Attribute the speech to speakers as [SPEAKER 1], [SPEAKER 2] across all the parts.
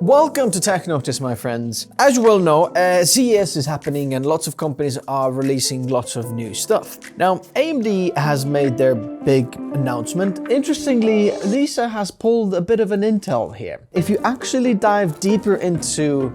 [SPEAKER 1] Welcome to Tech Notice, my friends. As you well know, CES is happening and lots of companies are releasing lots of new stuff. Now, AMD has made their big announcement. Interestingly, Lisa has pulled a bit of an intel here. If you actually dive deeper into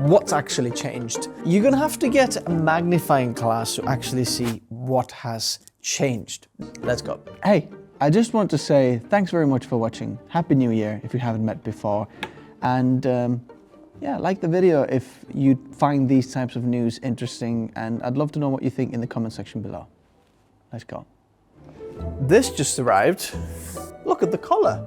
[SPEAKER 1] what's actually changed, you're gonna have to get a magnifying glass to actually see what has changed. Let's go.
[SPEAKER 2] Hey, I just want to say thanks very much for watching. Happy New Year if you haven't met before. And yeah, like the video if you find these types of news interesting, and I'd love to know what you think in the comment section below. Let's go.
[SPEAKER 1] This just arrived. Look at the color.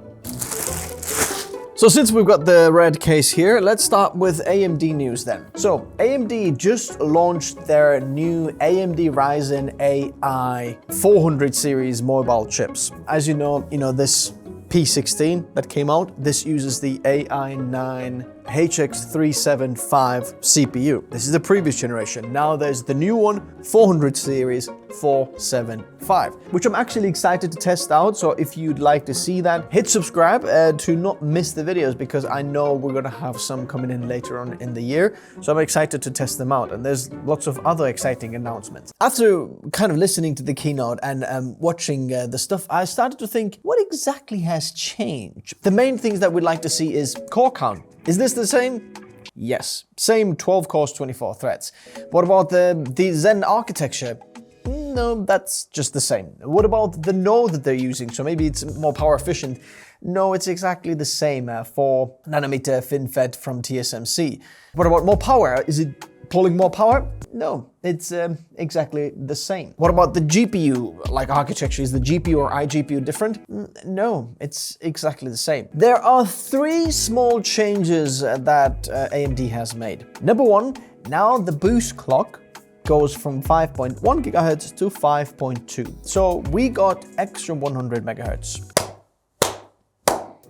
[SPEAKER 1] So since we've got the red case here, let's start with AMD news then. So AMD just launched their new AMD RYZEN AI 400 series mobile chips. As you know, this P16 that came out, this uses the AI9 HX375 CPU. This is the previous generation. Now there's the new one, 400 series 475, which I'm actually excited to test out. So if you'd like to see that, hit subscribe to not miss the videos, because I know we're gonna have some coming in later on in the year. So I'm excited to test them out, and there's lots of other exciting announcements. After kind of listening to the keynote and watching the stuff, I started to think, what exactly has changed? The main things that we'd like to see is core count. Is this the same? Yes, same 12 cores, 24 threads. What about the Zen architecture? No, that's just the same. What about the node that they're using? So maybe it's more power efficient. No, it's exactly the same, 4 nanometer FinFET from TSMC. What about more power? Is it pulling more power? No, it's exactly the same. What about the GPU, like architecture? Is the GPU or iGPU different? No, it's exactly the same. There are 3 small changes that AMD has made. Number 1, now the boost clock goes from 5.1 gigahertz to 5.2. So we got extra 100 megahertz.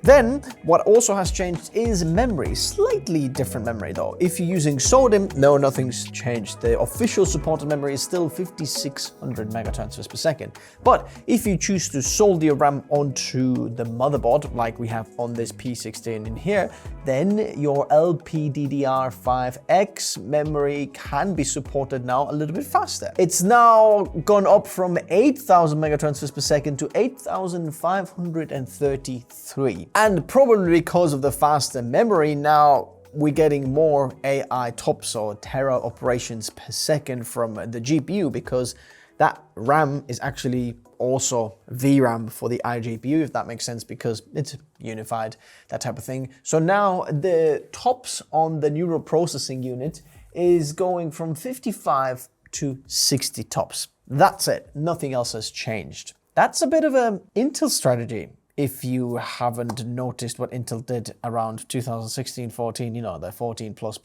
[SPEAKER 1] Then, what also has changed is memory. Slightly different memory though. If you're using SODIMM, no, nothing's changed. The official supported memory is still 5600 megatransfers per second. But if you choose to solder your RAM onto the motherboard, like we have on this P16 in here, then your LPDDR5X memory can be supported now a little bit faster. It's now gone up from 8000 megatransfers per second to 8533. And probably because of the faster memory, now we're getting more AI TOPS or tera operations per second from the GPU, because that RAM is actually also VRAM for the iGPU, if that makes sense, because it's unified, that type of thing. So now the TOPS on the neural processing unit is going from 55 to 60 TOPS. That's it. Nothing else has changed. That's a bit of an Intel strategy. If you haven't noticed what Intel did around 2016-14, the 14 plus.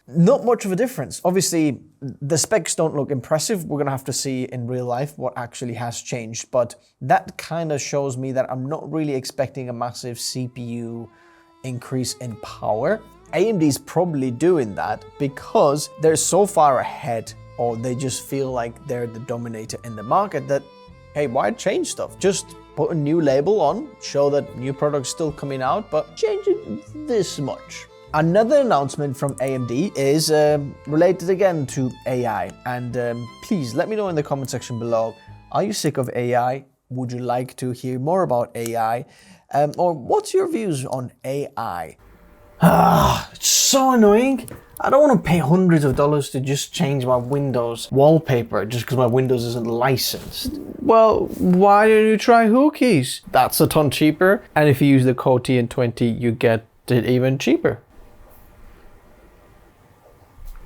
[SPEAKER 1] Not much of a difference. Obviously, the specs don't look impressive. We're gonna have to see in real life what actually has changed, but that kind of shows me that I'm not really expecting a massive CPU increase in power. AMD's probably doing that because they're so far ahead, or they just feel like they're the dominator in the market that, hey, why change stuff? Just put a new label on, show that new product's still coming out, but change it this much. Another announcement from AMD is related again to AI. And please let me know in the comment section below, are you sick of AI? Would you like to hear more about AI? Or what's your views on AI? It's so annoying. I don't want to pay hundreds of dollars to just change my Windows wallpaper just because my Windows isn't licensed. Well, why don't you try Hookeys? That's a ton cheaper, and if you use the code TN20, you get it even cheaper.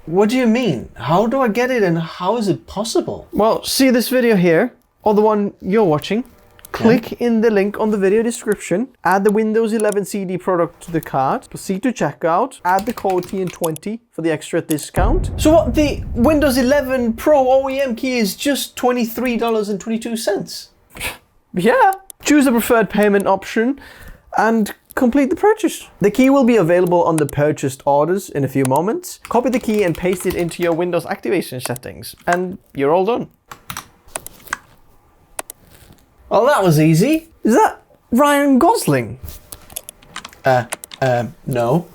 [SPEAKER 1] What do you mean? How do I get it, and how is it possible? Well, see this video here, or the one you're watching? Click in the link on the video description, add the Windows 11 CD product to the cart, proceed to checkout, add the code TN20 for the extra discount. So what, the Windows 11 Pro OEM key is just $23.22? Yeah. Choose the preferred payment option and complete the purchase. The key will be available on the purchased orders in a few moments. Copy the key and paste it into your Windows activation settings, and you're all done. Well, that was easy. Is that Ryan Gosling? No.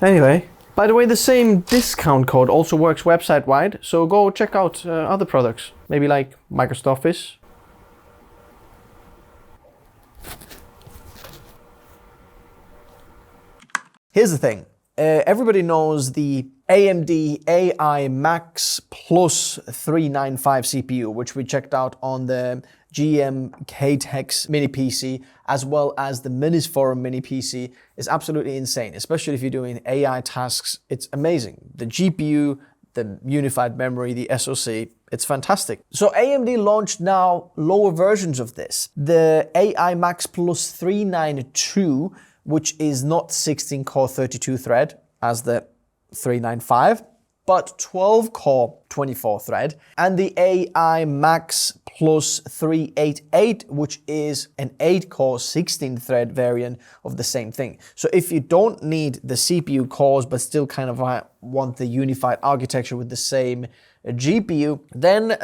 [SPEAKER 1] Anyway, by the way, the same discount code also works website-wide, so go check out other products, maybe like Microsoft Office. Here's the thing. Everybody knows the AMD AI Max Plus 395 CPU, which we checked out on the GM K-Tex mini PC, as well as the Minis Forum mini PC, is absolutely insane, especially if you're doing AI tasks. It's amazing. The GPU, the unified memory, the SoC, it's fantastic. So AMD launched now lower versions of this. The AI Max Plus 392, which is not 16 core 32 thread as the 395, but 12 core 24 thread, and the AI Max Plus 388, which is an 8 core 16 thread variant of the same thing. So if you don't need the CPU cores but still kind of want the unified architecture with the same GPU, then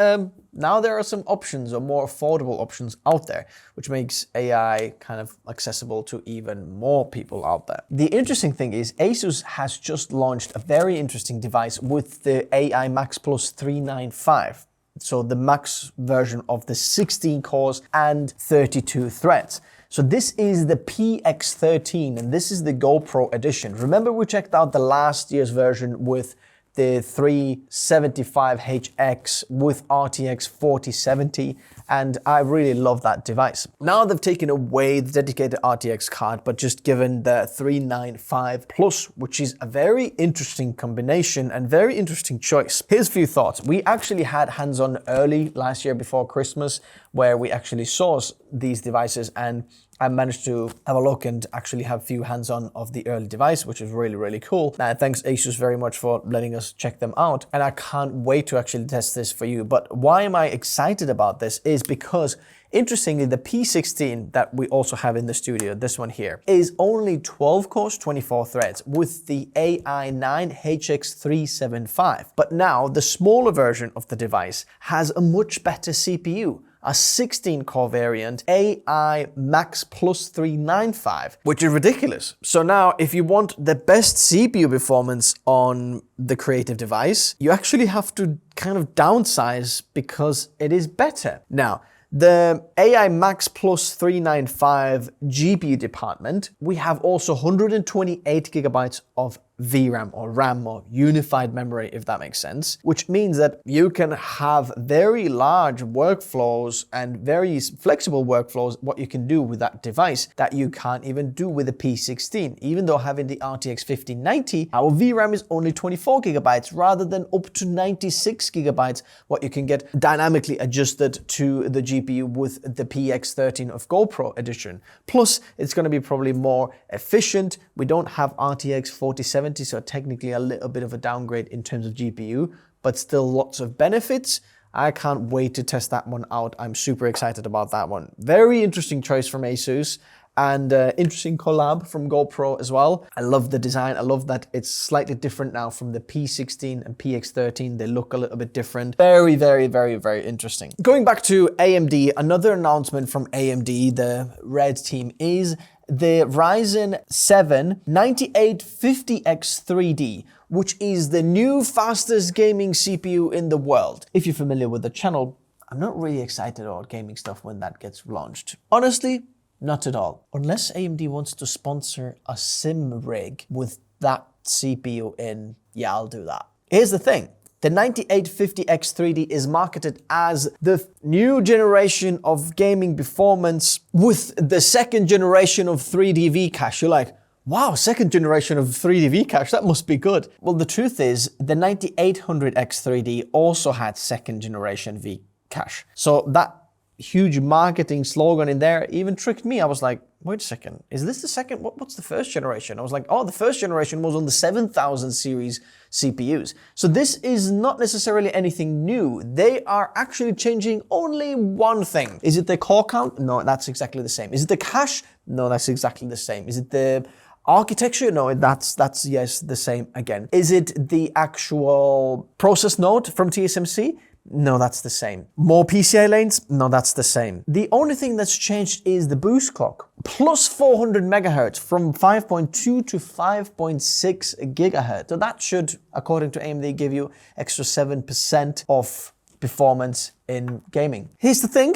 [SPEAKER 1] now there are some options, or more affordable options out there, which makes AI kind of accessible to even more people out there. The interesting thing is ASUS has just launched a very interesting device with the AI Max Plus 395. So the max version of the 16 cores and 32 threads. So this is the PX13 and this is the GoPro edition. Remember we checked out the last year's version with the 375HX with RTX 4070, and I really love that device. Now they've taken away the dedicated RTX card, but just given the 395 Plus, which is a very interesting combination and very interesting choice. Here's a few thoughts. We actually had hands-on early last year before Christmas, where we actually saw these devices, and I managed to have a look and actually have a few hands-on of the early device, which is really, really cool. Thanks ASUS very much for letting us check them out. And I can't wait to actually test this for you. But why am I excited about this is because, interestingly, the P16 that we also have in the studio, this one here, is only 12 cores, 24 threads with the AI9HX375. But now the smaller version of the device has a much better CPU. A 16-core variant, AI Max Plus 395, which is ridiculous. So now, if you want the best CPU performance on the creative device, you actually have to kind of downsize because it is better. Now, the AI Max Plus 395 GPU department, we have also 128 gigabytes of VRAM or RAM or unified memory, if that makes sense, which means that you can have very large workflows and very flexible workflows, what you can do with that device that you can't even do with the P16. Even though having the RTX 5090, our VRAM is only 24 gigabytes rather than up to 96 gigabytes, what you can get dynamically adjusted to the GPU with the PX13 of GoPro edition. Plus, it's going to be probably more efficient. We don't have RTX 4070, so technically a little bit of a downgrade in terms of GPU, but still lots of benefits. I can't wait to test that one out. I'm super excited about that one. Very interesting choice from ASUS, and interesting collab from GoPro as well. I love the design. I love that it's slightly different now from the P16 and PX13. They look a little bit different. Very, very, very, very interesting. Going back to AMD, another announcement from AMD, the Red team, is the Ryzen 7 9850X3D, which is the new fastest gaming CPU in the world. If you're familiar with the channel, I'm not really excited about gaming stuff when that gets launched. Honestly, not at all. Unless AMD wants to sponsor a sim rig with that CPU in, yeah, I'll do that. Here's the thing. The 9850X3D is marketed as the new generation of gaming performance with the second generation of 3D V-Cache. You're like, wow, second generation of 3D V-Cache, that must be good. Well, the truth is, the 9800X3D also had second generation V-Cache. So that huge marketing slogan in there even tricked me. I was like, wait a second, is this the second? What's the first generation? I was like, oh, the first generation was on the 7000 series CPUs. So this is not necessarily anything new. They are actually changing only one thing. Is it the core count? No, that's exactly the same. Is it the cache? No, that's exactly the same. Is it the architecture? No, that's yes, the same again. Is it the actual process node from TSMC? No, that's the same. More PCI lanes? No, that's the same. The only thing that's changed is the boost clock. Plus 400 megahertz from 5.2 to 5.6 gigahertz. So that should, according to AMD, give you extra 7% of performance in gaming. Here's the thing.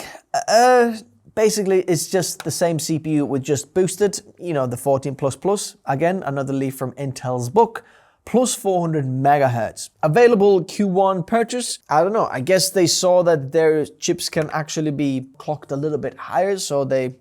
[SPEAKER 1] Basically, it's just the same CPU with just boosted, you know, the 14++. Again, another leaf from Intel's book. Plus 400 megahertz. Available Q1 purchase? I don't know. I guess they saw that their chips can actually be clocked a little bit higher, so they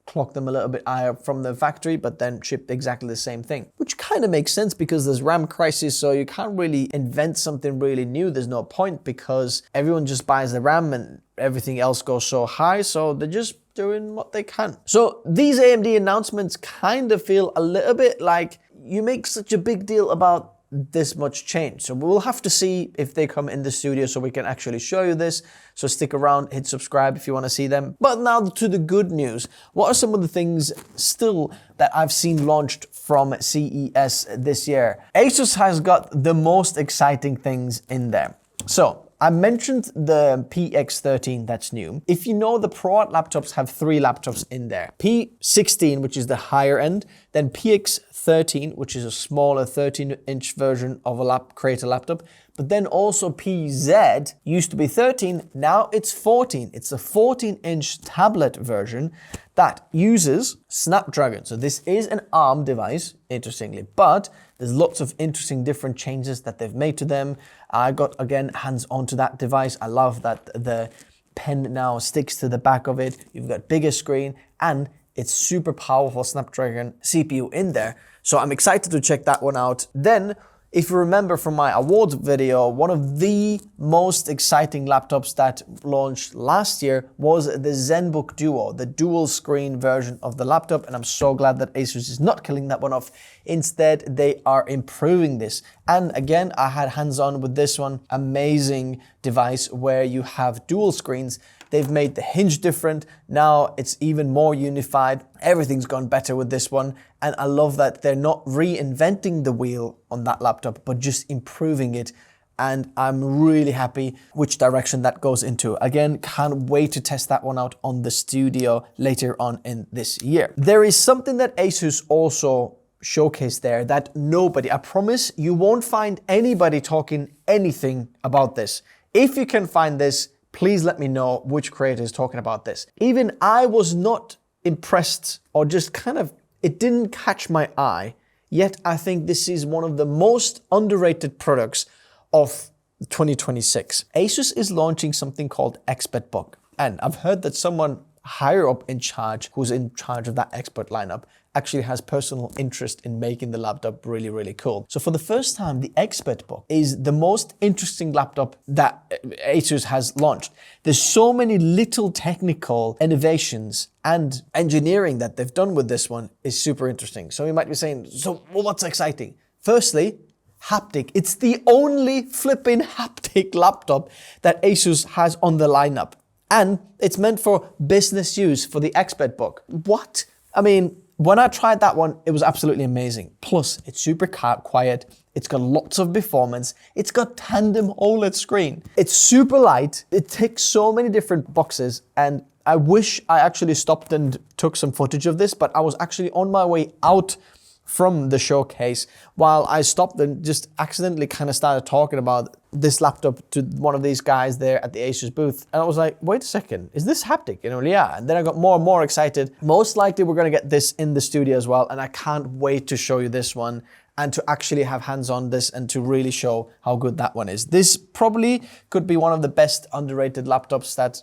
[SPEAKER 1] clocked them a little bit higher from the factory, but then shipped exactly the same thing. Which kind of makes sense because there's RAM crisis, so you can't really invent something really new. There's no point because everyone just buys the RAM and everything else goes so high, so they're just doing what they can. So these AMD announcements kind of feel a little bit like you make such a big deal about this much change. So we'll have to see if they come in the studio so we can actually show you this. So stick around, hit subscribe if you want to see them. But now to the good news. What are some of the things still that I've seen launched from CES this year? ASUS has got the most exciting things in there. So I mentioned the PX13 that's new. If you know, the Pro laptops have 3 laptops in there. P16, which is the higher end, then PX13, which is a smaller 13-inch version of a Creator laptop, but then also PZ used to be 13, now it's 14. It's a 14-inch tablet version that uses Snapdragon. So this is an ARM device, interestingly, but there's lots of interesting different changes that they've made to them. I got, again, hands onto that device. I love that the pen now sticks to the back of it. You've got bigger screen and it's super powerful Snapdragon CPU in there. So I'm excited to check that one out. Then, if you remember from my awards video, one of the most exciting laptops that launched last year was the ZenBook Duo, the dual screen version of the laptop. And I'm so glad that ASUS is not killing that one off. Instead, they are improving this. And again, I had hands-on with this one. Amazing device where you have dual screens. They've made the hinge different. Now it's even more unified. Everything's gone better with this one. And I love that they're not reinventing the wheel on that laptop, but just improving it. And I'm really happy which direction that goes into. Again, can't wait to test that one out on the studio later on in this year. There is something that ASUS also showcased there that nobody, I promise you won't find anybody talking anything about this. If you can find this, please let me know which creator is talking about this. Even I was not impressed, or just kind of, it didn't catch my eye, yet I think this is one of the most underrated products of 2026. ASUS is launching something called ExpertBook. And I've heard that someone higher up in charge, who's in charge of that expert lineup, actually has personal interest in making the laptop really, really cool. So for the first time, the ExpertBook is the most interesting laptop that ASUS has launched. There's so many little technical innovations and engineering that they've done with this one is super interesting. So you might be saying, so well, what's exciting? Firstly, haptic. It's the only flipping haptic laptop that ASUS has on the lineup. And it's meant for business use for the ExpertBook. What? I mean, when I tried that one, it was absolutely amazing. Plus, it's super quiet. It's got lots of performance. It's got tandem OLED screen. It's super light. It ticks so many different boxes. And I wish I actually stopped and took some footage of this, but I was actually on my way out from the showcase while I stopped and just accidentally kind of started talking about this laptop to one of these guys there at the ASUS booth. And I was like, wait a second, is this haptic? You know, yeah. And then I got more and more excited. Most likely we're going to get this in the studio as well. And I can't wait to show you this one and to actually have hands on this and to really show how good that one is. This probably could be one of the best underrated laptops that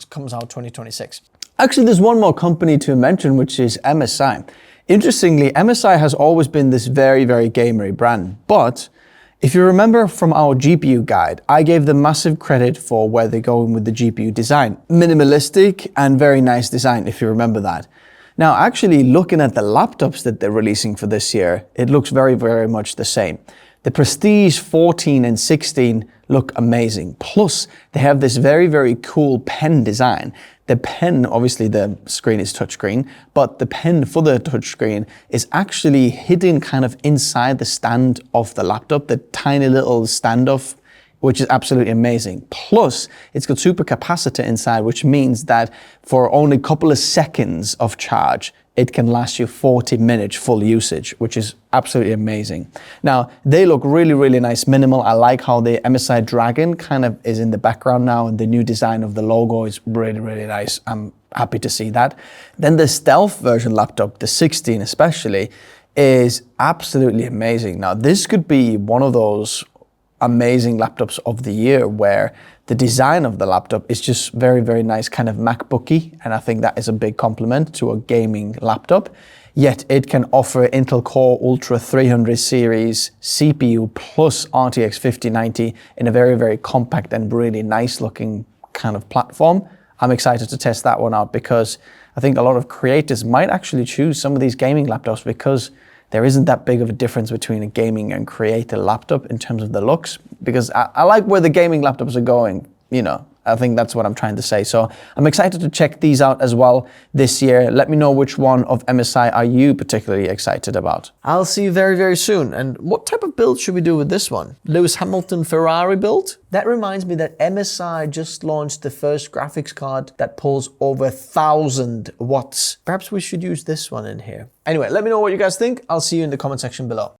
[SPEAKER 1] comes out 2026.
[SPEAKER 2] Actually, there's one more company to mention, which is MSI. Interestingly, MSI has always been this very, very gamery brand. But if you remember from our GPU guide, I gave them massive credit for where they're going with the GPU design. Minimalistic and very nice design, if you remember that. Now, actually looking at the laptops that they're releasing for this year, it looks very, very much the same. The Prestige 14 and 16 look amazing. Plus, they have this very, very cool pen design. The pen, obviously the screen is touchscreen, but the pen for the touchscreen is actually hidden kind of inside the stand of the laptop, the tiny little standoff which is absolutely amazing. Plus, it's got super capacitor inside, which means that for only a couple of seconds of charge, it can last you 40 minutes full usage, which is absolutely amazing. Now, they look really, really nice, minimal. I like how the MSI Dragon kind of is in the background now, and the new design of the logo is really, really nice. I'm happy to see that. Then the Stealth version laptop, the 16 especially, is absolutely amazing. Now, this could be one of those amazing laptops of the year where the design of the laptop is just very, very nice, kind of MacBooky, and I think that is a big compliment to a gaming laptop. Yet it can offer Intel Core Ultra 300 series CPU plus RTX 5090 in a very, very compact and really nice looking kind of platform. I'm excited to test that one out because I think a lot of creators might actually choose some of these gaming laptops because there isn't that big of a difference between a gaming and creator laptop in terms of the looks, because I like where the gaming laptops are going, you know. I think that's what I'm trying to say. So I'm excited to check these out as well this year. Let me know which one of MSI are you particularly excited about.
[SPEAKER 1] I'll see you very, very soon. And what type of build should we do with this one? Lewis Hamilton Ferrari build? That reminds me that MSI just launched the first graphics card that pulls over 1,000 watts. Perhaps we should use this one in here. Anyway, let me know what you guys think. I'll see you in the comment section below.